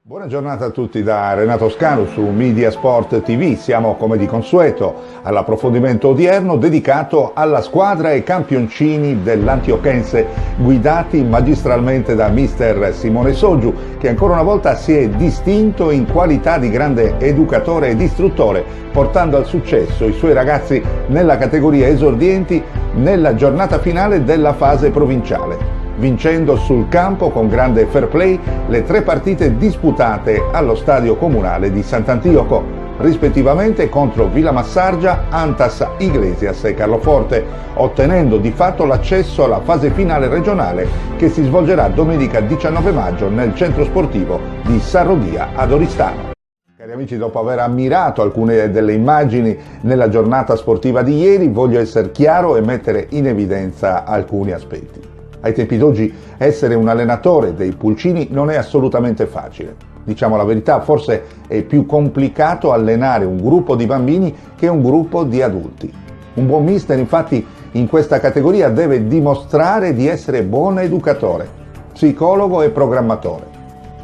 Buona giornata a tutti da Renato Scanu su Media Sport TV. Siamo come di consueto all'approfondimento odierno dedicato alla squadra e campioncini dell'Antiochense guidati magistralmente da mister Simone Soggiu, che ancora una volta si è distinto in qualità di grande educatore ed istruttore, portando al successo i suoi ragazzi nella categoria esordienti nella giornata finale della fase provinciale, vincendo sul campo con grande fair play le 3 partite disputate allo stadio comunale di Sant'Antioco, rispettivamente contro Villamassargia, Antas, Iglesias e Carloforte, ottenendo di fatto l'accesso alla fase finale regionale che si svolgerà domenica 19 maggio nel centro sportivo di Sarrodia ad Oristano. Cari amici, dopo aver ammirato alcune delle immagini nella giornata sportiva di ieri, voglio essere chiaro e mettere in evidenza alcuni aspetti. Ai tempi d'oggi essere un allenatore dei pulcini non è assolutamente facile. Diciamo la verità, forse è più complicato allenare un gruppo di bambini che un gruppo di adulti. Un buon mister, infatti, in questa categoria deve dimostrare di essere buon educatore, psicologo e programmatore.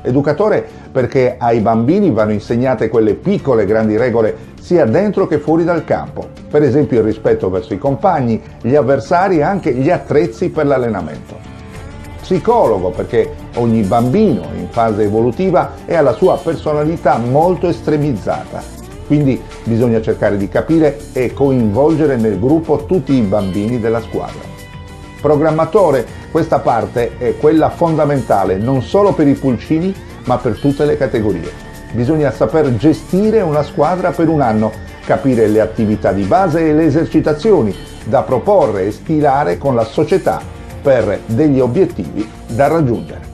Educatore perché ai bambini vanno insegnate quelle piccole grandi regole sia dentro che fuori dal campo, per esempio il rispetto verso i compagni, gli avversari e anche gli attrezzi per l'allenamento. Psicologo perché ogni bambino in fase evolutiva è alla sua personalità molto estremizzata, quindi bisogna cercare di capire e coinvolgere nel gruppo tutti i bambini della squadra. Programmatore, questa parte è quella fondamentale non solo per i pulcini ma per tutte le categorie. Bisogna saper gestire una squadra per un anno, capire le attività di base e le esercitazioni da proporre e stilare con la società per degli obiettivi da raggiungere.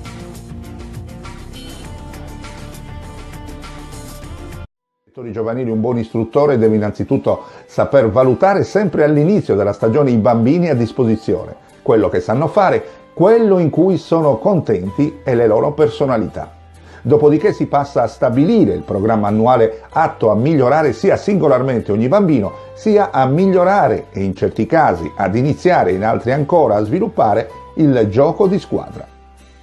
Nei giovanili un buon istruttore deve innanzitutto saper valutare sempre all'inizio della stagione i bambini a disposizione, quello che sanno fare, quello in cui sono contenti e le loro personalità. Dopodiché si passa a stabilire il programma annuale atto a migliorare sia singolarmente ogni bambino, sia a migliorare e in certi casi ad iniziare, in altri ancora a sviluppare il gioco di squadra.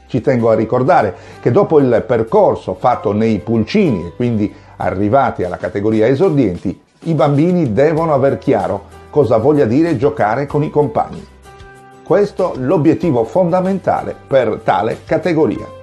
Ci tengo a ricordare che dopo il percorso fatto nei pulcini e quindi arrivati alla categoria esordienti, i bambini devono aver chiaro cosa voglia dire giocare con i compagni. Questo è l'obiettivo fondamentale per tale categoria.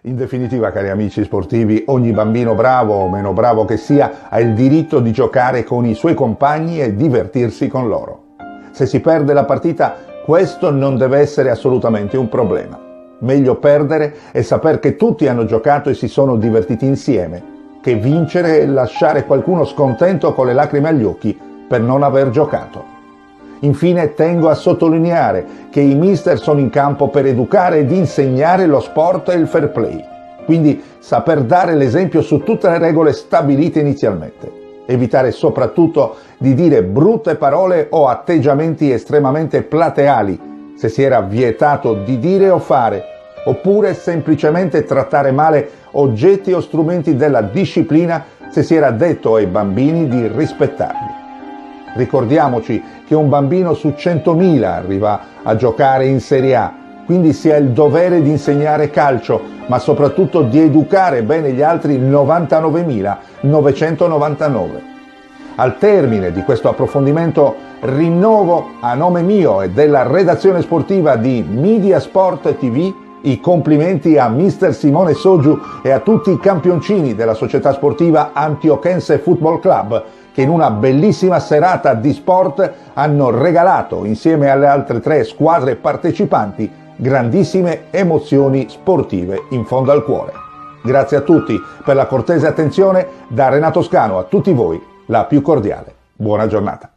In definitiva, cari amici sportivi, ogni bambino bravo o meno bravo che sia ha il diritto di giocare con i suoi compagni e divertirsi con loro. Se si perde la partita, questo non deve essere assolutamente un problema. Meglio perdere e saper che tutti hanno giocato e si sono divertiti insieme, che vincere e lasciare qualcuno scontento con le lacrime agli occhi per non aver giocato. Infine tengo a sottolineare che i mister sono in campo per educare ed insegnare lo sport e il fair play, quindi saper dare l'esempio su tutte le regole stabilite inizialmente. Evitare soprattutto di dire brutte parole o atteggiamenti estremamente plateali, se si era vietato di dire o fare, oppure semplicemente trattare male oggetti o strumenti della disciplina se si era detto ai bambini di rispettarli. Ricordiamoci che un bambino su 100.000 arriva a giocare in Serie A, quindi si ha il dovere di insegnare calcio, ma soprattutto di educare bene gli altri 99.999. Al termine di questo approfondimento rinnovo a nome mio e della redazione sportiva di Media Sport TV i complimenti a mister Simone Soggiu e a tutti i campioncini della società sportiva Antiochense Football Club, che in una bellissima serata di sport hanno regalato, insieme alle altre 3 squadre partecipanti, grandissime emozioni sportive in fondo al cuore. Grazie a tutti per la cortese attenzione. Da Renato Scanu a tutti voi la più cordiale buona giornata.